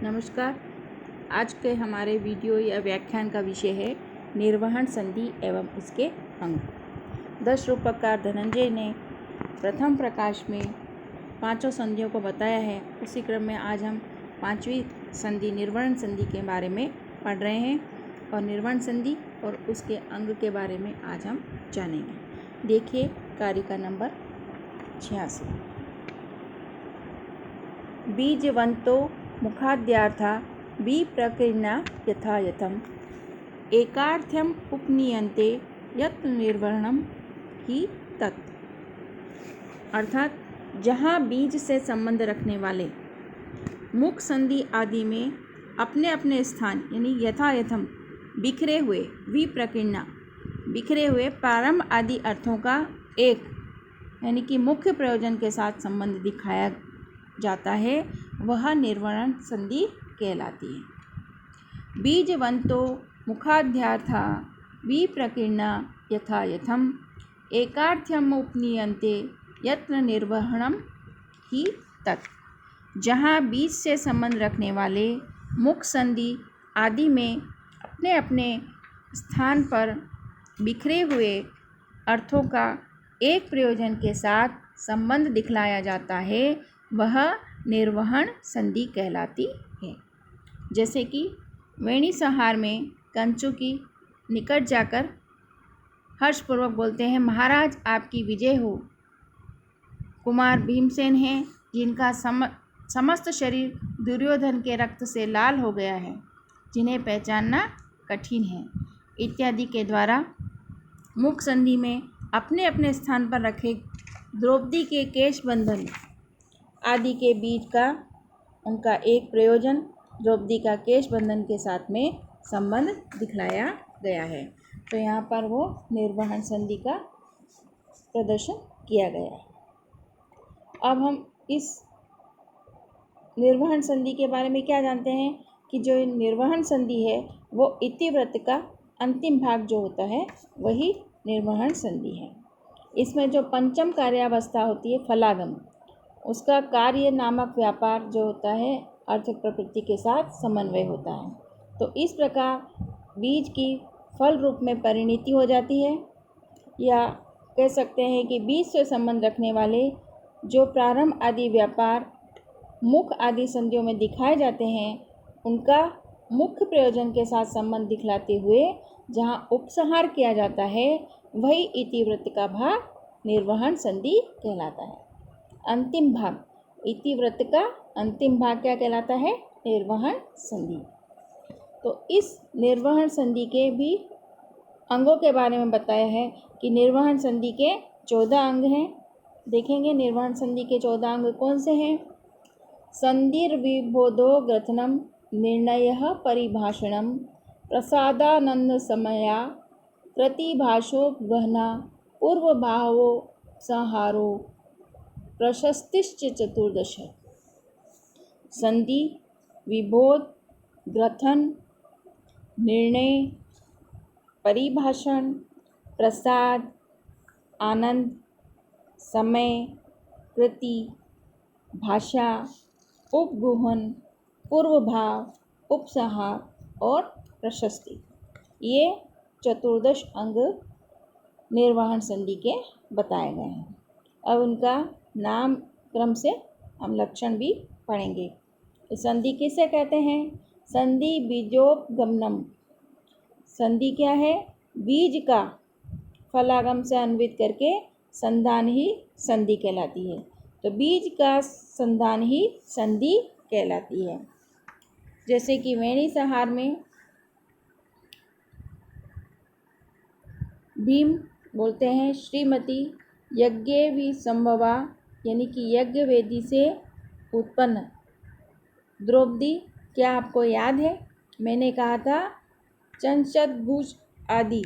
नमस्कार। आज के हमारे वीडियो या व्याख्यान का विषय है निर्वहन संधि एवं उसके अंग। 10 रूपकार धनंजय ने प्रथम प्रकाश में पांचों संधियों को बताया है। उसी क्रम में आज हम पांचवी संधि निर्वहन संधि के बारे में पढ़ रहे हैं और निर्वहन संधि और उसके अंग के बारे में आज हम जानेंगे। देखिए कारिका नंबर 86। बीजवंतो मुखाद्यार्था विप्रकीर्णा यथा यथम एकार्थ्यम उपनीयन्ते यत् निर्वहणम ही तत्। अर्थात जहाँ बीज से संबंध रखने वाले मुख संधि आदि में अपने अपने स्थान यानी यथा यथम बिखरे हुए विप्रकीर्णा बिखरे हुए प्रारंभ आदि अर्थों का एक यानी कि मुख्य प्रयोजन के साथ संबंध दिखाया जाता है, वह निर्वहन संधि कहलाती है। बीजवंतो मुखाद्यार्था विप्रकीर्णा यथा यथम एकार्थ्यम उपनीयन्ते यत्र निर्वहणम ही तत्। जहाँ बीज से संबंध रखने वाले मुख संधि आदि में अपने अपने स्थान पर बिखरे हुए अर्थों का एक प्रयोजन के साथ संबंध दिखलाया जाता है, वह निर्वहन संधि कहलाती है। जैसे कि वेणी संहार में कंचु की निकट जाकर हर्षपूर्वक बोलते हैं, महाराज आपकी विजय हो। कुमार भीमसेन हैं जिनका समस्त शरीर दुर्योधन के रक्त से लाल हो गया है, जिन्हें पहचानना कठिन है इत्यादि के द्वारा मुख संधि में अपने अपने स्थान पर रखे द्रौपदी के केश बंधन आदि के बीज का उनका एक प्रयोजन द्रौपदी का केश बंधन के साथ में संबंध दिखलाया गया है। तो यहाँ पर वो निर्वहन संधि का प्रदर्शन किया गया है। अब हम इस निर्वहन संधि के बारे में क्या जानते हैं कि जो निर्वहन संधि है वो इतिवृत्त का अंतिम भाग जो होता है वही निर्वहन संधि है। इसमें जो पंचम कार्यावस्था होती है फलागम, उसका कार्य नामक व्यापार जो होता है अर्थक प्रकृति के साथ समन्वय होता है। तो इस प्रकार बीज की फल रूप में परिणति हो जाती है, या कह सकते हैं कि बीज से संबंध रखने वाले जो प्रारंभ आदि व्यापार मुख आदि संधियों में दिखाए जाते हैं, उनका मुख्य प्रयोजन के साथ संबंध दिखलाते हुए जहाँ उपसंहार किया जाता है, वही इतिवृत्त का भाग निर्वहन संधि कहलाता है। अंतिम भाग इतिवृत्त का अंतिम भाग क्या कहलाता है? निर्वहन संधि। तो इस निर्वहन संधि के भी अंगों के बारे में बताया है कि निर्वहन संधि के 14 अंग हैं। देखेंगे निर्वहन संधि के 14 अंग कौन से हैं। संधिर्विबोधो ग्रथनम निर्णयः परिभाषणम प्रसादानंद समया प्रतिभाषो गहना पूर्वभावो संहारो प्रशस्तिश्च चतुर्दश। संधि, विबोध, ग्रथन, निर्णय, परिभाषण, प्रसाद, आनंद, समय, कृति, भाषा, उपगुहन, पूर्वभाव, उपसंहार और प्रशस्ति, ये चतुर्दश अंग निर्वहन संधि के बताए गए हैं। अब उनका नाम क्रम से हम लक्षण भी पढ़ेंगे। संधि किसे कहते हैं? संधि बीजोपगमनम। संधि क्या है? बीज का फलागम से अन्वित करके संधान ही संधि कहलाती है। तो बीज का संधान ही संधि कहलाती है। जैसे कि वेणी संहार में भीम बोलते हैं, श्रीमती यज्ञे विसंभवा, यानी कि यज्ञ वेदी से उत्पन्न द्रौपदी, क्या आपको याद है मैंने कहा था चंचदभुज आदि।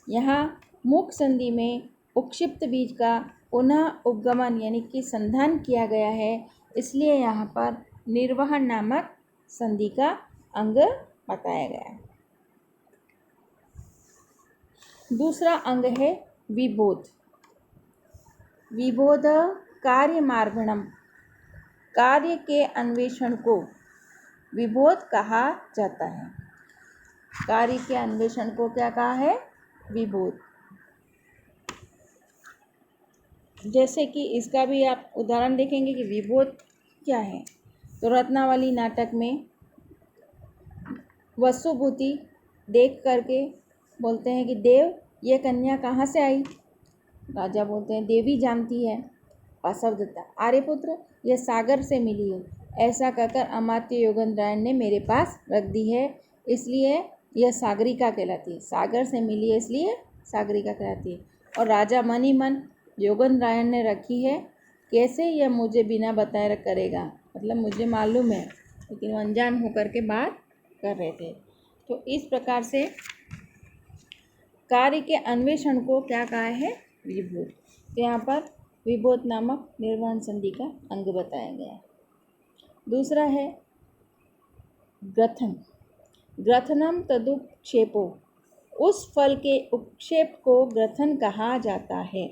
यहाँ मुख संधि में उक्षिप्त बीज का पुनः उपगमन यानी कि संधान किया गया है, इसलिए यहाँ पर निर्वहन नामक संधि का अंग बताया गया है। दूसरा अंग है विबोध। विबोध कार्य मार्गणम, कार्य के अन्वेषण को विबोध कहा जाता है। कार्य के अन्वेषण को क्या कहा है? विबोध। जैसे कि इसका भी आप उदाहरण देखेंगे कि विबोध क्या है। तो रत्नावली नाटक में वसुभूति देख करके बोलते हैं कि देव, ये कन्या कहाँ से आई? राजा बोलते हैं देवी जानती है। वासवदत्ता, आर्यपुत्र, यह सागर से मिली है। ऐसा कहकर अमात्य योगेंद्रायण ने मेरे पास रख दी है, इसलिए यह सागरिका कहलाती है। सागर से मिली है इसलिए सागरिका कहलाती है। और राजा मन ही मन योगेंद्रायण ने रखी है, कैसे यह मुझे बिना बताए करेगा, मतलब मुझे मालूम है, लेकिन वो अनजान होकर के बात कर रहे थे। तो इस प्रकार से कार्य के अन्वेषण को क्या कहा है? विबोध। तो यहाँ पर विबोध नामक निर्वहन संधि का अंग बताया गया है। दूसरा है ग्रथन। ग्रथनम तदुपक्षेपो, उस फल के उपक्षेप को ग्रथन कहा जाता है।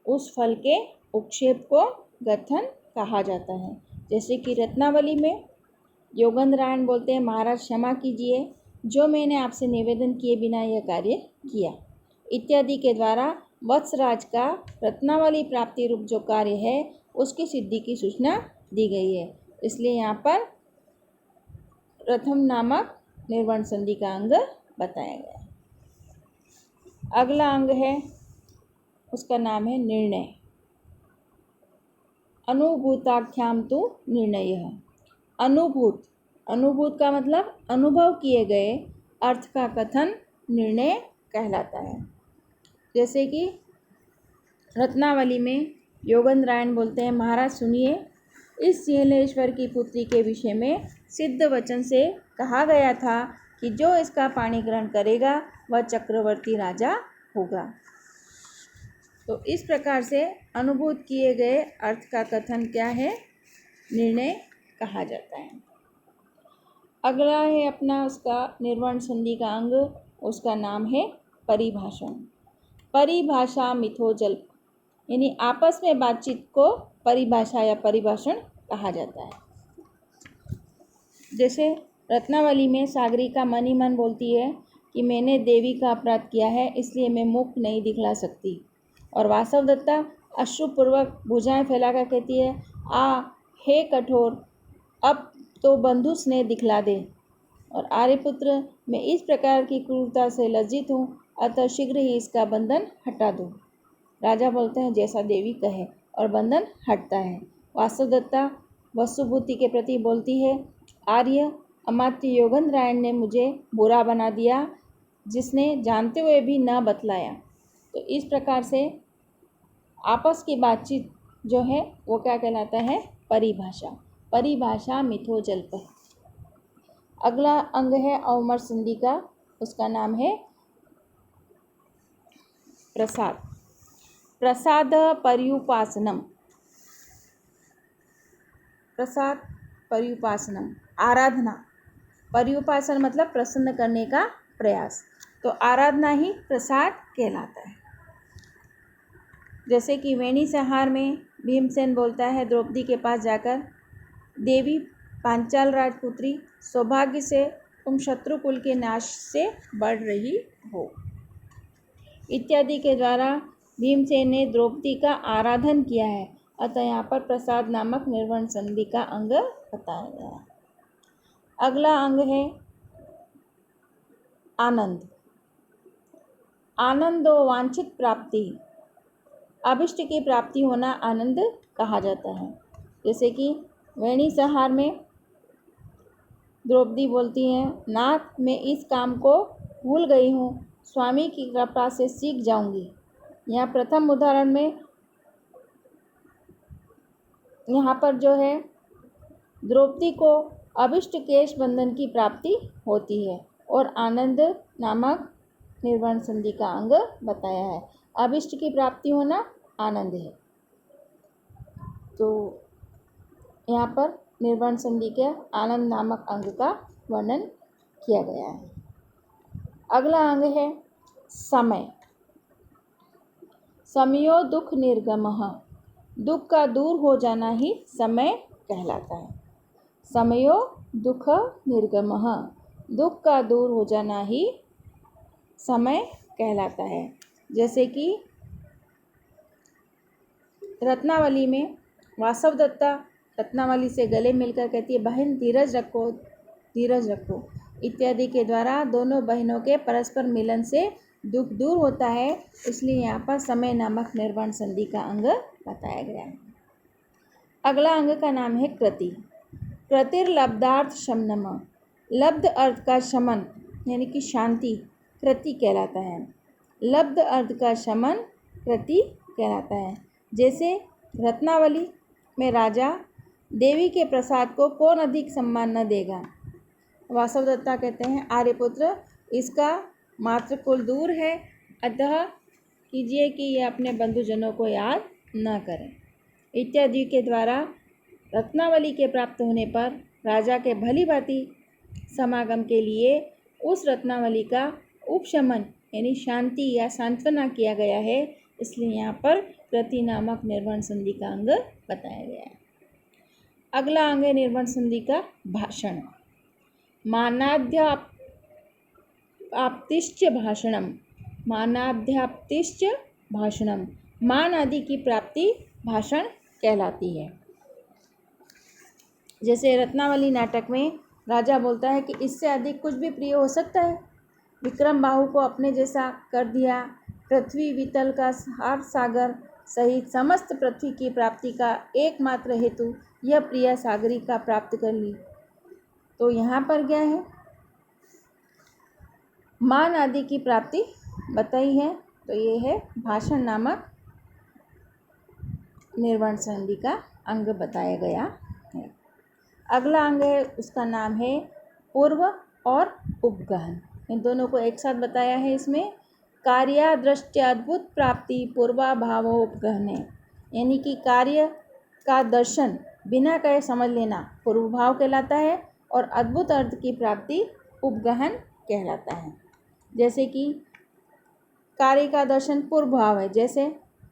उस फल के उपक्षेप को ग्रथन कहा जाता है। जैसे कि रत्नावली में योगेंद्रायण बोलते हैं महाराज क्षमा कीजिए, जो मैंने आपसे निवेदन किए बिना यह कार्य किया इत्यादि के द्वारा वत्सराज का रत्नावली प्राप्ति रूप जो कार्य है उसकी सिद्धि की सूचना दी गई है। इसलिए यहाँ पर प्रथम नामक निर्वहन संधि का अंग बताया गया है। अगला अंग है, उसका नाम है निर्णय। अनुभूताख्याम तो निर्णय। अनुभूत, अनुभूत का मतलब अनुभव किए गए अर्थ का कथन निर्णय कहलाता है। जैसे कि रत्नावली में योगेंद्रायण बोलते हैं महाराज सुनिए, इस सिंहलेश्वर की पुत्री के विषय में सिद्ध वचन से कहा गया था कि जो इसका पाणी ग्रहण करेगा वह चक्रवर्ती राजा होगा। तो इस प्रकार से अनुभूत किए गए अर्थ का कथन क्या है? निर्णय कहा जाता है। अगला है अपना उसका निर्वहन संधि का अंग, उसका नाम है परिभाषण। परिभाषा मिथो जल्प, यानी आपस में बातचीत को परिभाषा या परिभाषण कहा जाता है। जैसे रत्नावली में सागरिका मन ही मन बोलती है कि मैंने देवी का अपराध किया है, इसलिए मैं मुख नहीं दिखला सकती। और वासवदत्ता अश्रुपूर्वक भुजाएं फैलाकर कहती है, आ हे कठोर, अब तो बंधु स्नेह दिखला दे। और आर्यपुत्र, मैं इस प्रकार की क्रूरता से लज्जित हूँ, अतः शीघ्र ही इसका बंधन हटा दो। राजा बोलते हैं जैसा देवी कहे, और बंधन हटता है। वासवदत्ता वसुभूति के प्रति बोलती है, आर्य, अमात्य योगेंद्रायण ने मुझे बुरा बना दिया, जिसने जानते हुए भी न बतलाया। तो इस प्रकार से आपस की बातचीत जो है वो क्या कहलाता है? परिभाषा। परिभाषा मिथो जल्प। अगला अंग है अवमर संधि का, उसका नाम है प्रसाद। प्रसाद पर्युपासनम। प्रसाद पर्युपासनम, आराधना। पर्युपासन मतलब प्रसन्न करने का प्रयास, तो आराधना ही प्रसाद कहलाता है। जैसे कि वेणी संहार में भीमसेन बोलता है द्रौपदी के पास जाकर, देवी पांचाल राजपुत्री, सौभाग्य से तुम शत्रुकुल के नाश से बढ़ रही हो इत्यादि के द्वारा भीमसेन ने द्रौपदी का आराधन किया है। अतः यहाँ पर प्रसाद नामक निर्वहन संधि का अंग बताया गया है। अगला अंग है आनंद। आनंदो वांछित प्राप्ति, अभिष्ट की प्राप्ति होना आनंद कहा जाता है। जैसे कि वेणी संहार में द्रौपदी बोलती हैं, नाथ, मैं इस काम को भूल गई हूँ, स्वामी की कृपा से सीख जाऊंगी। यहाँ प्रथम उदाहरण में यहाँ पर जो है द्रौपदी को अभिष्ट केश बंधन की प्राप्ति होती है, और आनंद नामक निर्वहन संधि का अंग बताया है। अभिष्ट की प्राप्ति होना आनंद है। तो यहाँ पर निर्वहन संधि के आनंद नामक अंग का वर्णन किया गया है। अगला अंग है समय। समयो दुख निर्गमः, दुख का दूर हो जाना ही समय कहलाता है। समयो दुख निर्गमः, दुख का दूर हो जाना ही समय कहलाता है। जैसे कि रत्नावली में वासवदत्ता रत्नावली से गले मिलकर कहती है, बहन धीरज रखो, धीरज रखो इत्यादि के द्वारा दोनों बहनों के परस्पर मिलन से दुख दूर होता है। इसलिए यहाँ पर समय नामक निर्वर्ण संधि का अंग बताया गया है। अगला अंग का नाम है कृति। कृतिर्लब्धार्थ शमनम, लब्ध अर्थ का शमन यानी कि शांति कृति कहलाता है। लब्ध अर्थ का शमन कृति कहलाता है। जैसे रत्नावली में राजा देवी के प्रसाद को कौन अधिक सम्मान न देगा। वासवदत्ता कहते हैं, आर्यपुत्र इसका मातृकुल दूर है, अतः कीजिए कि यह अपने बंधुजनों को याद न करें इत्यादि के द्वारा रत्नावली के प्राप्त होने पर राजा के भली भांति समागम के लिए उस रत्नावली का उपशमन यानी शांति या सांत्वना किया गया है। इसलिए यहाँ पर कृति नामक निर्वर्ण संधि का अंग बताया गया है। अगला अंग है निर्वर्ण संधि का भाषण। मानाध्याप्तिश्च भाषणम, मानाध्याप्तिश्च भाषणम, मान आदि की प्राप्ति भाषण कहलाती है। जैसे रत्नावली नाटक में राजा बोलता है कि इससे अधिक कुछ भी प्रिय हो सकता है। विक्रम बाहु को अपने जैसा कर दिया, पृथ्वी वितल का हार सागर सहित समस्त पृथ्वी की प्राप्ति का एकमात्र हेतु यह प्रिय सागरी का प्राप्त कर ली। तो यहाँ पर क्या है, मान आदि की प्राप्ति बताई है। तो ये है भाषण नामक निर्वर्ण संधि का अंग बताया गया है। अगला अंग है, उसका नाम है पूर्व और उपगहन। इन दोनों को एक साथ बताया है। इसमें कार्या दृष्ट्याद्भुत प्राप्ति पूर्वाभावोपगहने, यानी कि कार्य का दर्शन बिना कहे समझ लेना पूर्व भाव कहलाता है और अद्भुत अर्थ की प्राप्ति उपगहन कहलाता है। जैसे कि कार्य का दर्शन पूर्व भाव है। जैसे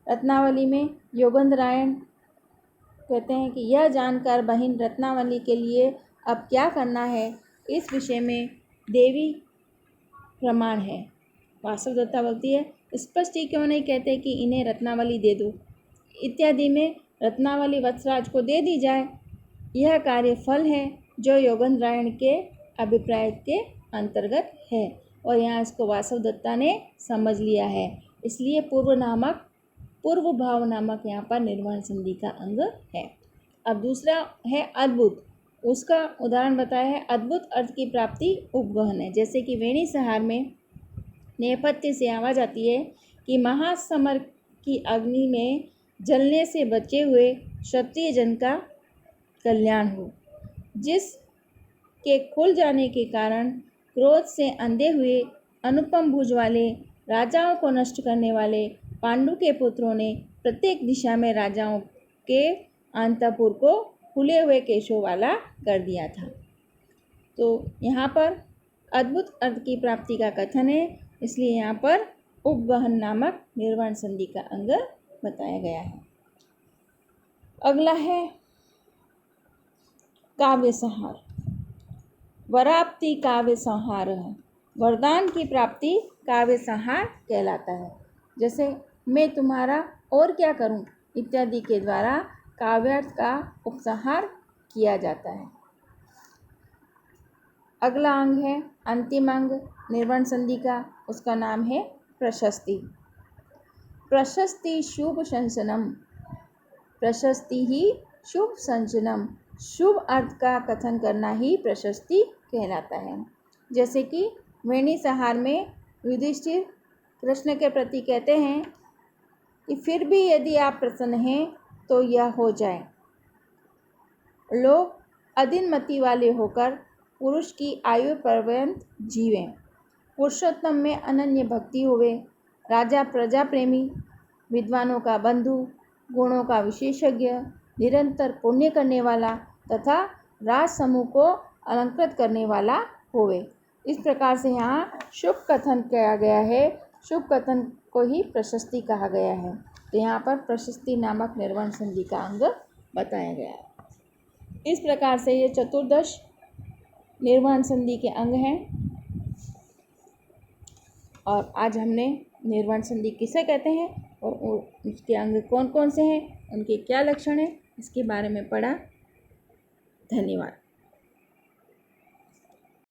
रत्नावली में योगेंद्रायण कहते हैं कि यह जानकर बहन रत्नावली के लिए अब क्या करना है, इस विषय में देवी प्रमाण है। वासवदत्ता बोलती है, स्पष्ट ही क्यों नहीं कहते कि इन्हें रत्नावली दे दो इत्यादि में रत्नावली वत्सराज को दे दी जाए। यह कार्य फल है जो योगेंद्रायण के अभिप्राय के अंतर्गत है और यहाँ इसको वासवदत्ता ने समझ लिया है। इसलिए पूर्व भाव नामक यहाँ पर निर्वर्ण संधि का अंग है। अब दूसरा है अद्भुत। उसका उदाहरण बताया है, अद्भुत अर्थ की प्राप्ति उपगहन है। जैसे कि वेणी सहार में नेपथ्य से आवाज़ आती है कि महासमर की अग्नि में जलने से बचे हुए क्षत्रिय जन का कल्याण हो, जिसके खुल जाने के कारण क्रोध से अंधे हुए अनुपम भुज वाले राजाओं को नष्ट करने वाले पांडु के पुत्रों ने प्रत्येक दिशा में राजाओं के अंतपुर को खुले हुए केशों वाला कर दिया था। तो यहाँ पर अद्भुत अर्थ की प्राप्ति का कथन है, इसलिए यहाँ पर उपगहन नामक निर्वर्ण संधि का अंग बताया गया है। अगला है काव्य संहार। वराप्ति काव्य संहार है, वरदान की प्राप्ति काव्य संहार कहलाता है। जैसे मैं तुम्हारा और क्या करूं इत्यादि के द्वारा काव्यार्थ का उपसंहार किया जाता है। अगला अंग है अंतिम अंग निर्वर्ण संधि का, उसका नाम है प्रशस्ति। प्रशस्ति शुभ संचनम, प्रशस्ति ही शुभ संचनम, शुभ अर्थ का कथन करना ही प्रशस्ति कहलाता है। जैसे कि वेणी सहार में युधिष्ठिर कृष्ण के प्रति कहते हैं कि फिर भी यदि आप प्रसन्न हैं तो यह हो जाए। लोग अधीनमति वाले होकर पुरुष की आयु पर्यंत जीवें, पुरुषोत्तम में अनन्य भक्ति होवे, राजा प्रजा प्रेमी, विद्वानों का बंधु, गुणों का विशेषज्ञ, निरंतर पुण्य करने वाला तथा राज समूह को अलंकृत करने वाला होवे। इस प्रकार से यहाँ शुभ कथन किया गया है। शुभ कथन को ही प्रशस्ति कहा गया है। तो यहाँ पर प्रशस्ति नामक निर्वर्ण संधि का अंग बताया गया है। इस प्रकार से ये चतुर्दश निर्वहन संधि के अंग हैं। और आज हमने निर्वहन संधि किसे कहते हैं और उसके अंग कौन कौन से हैं, उनके क्या लक्षण हैं, इसके बारे में पढ़ा। धन्यवाद।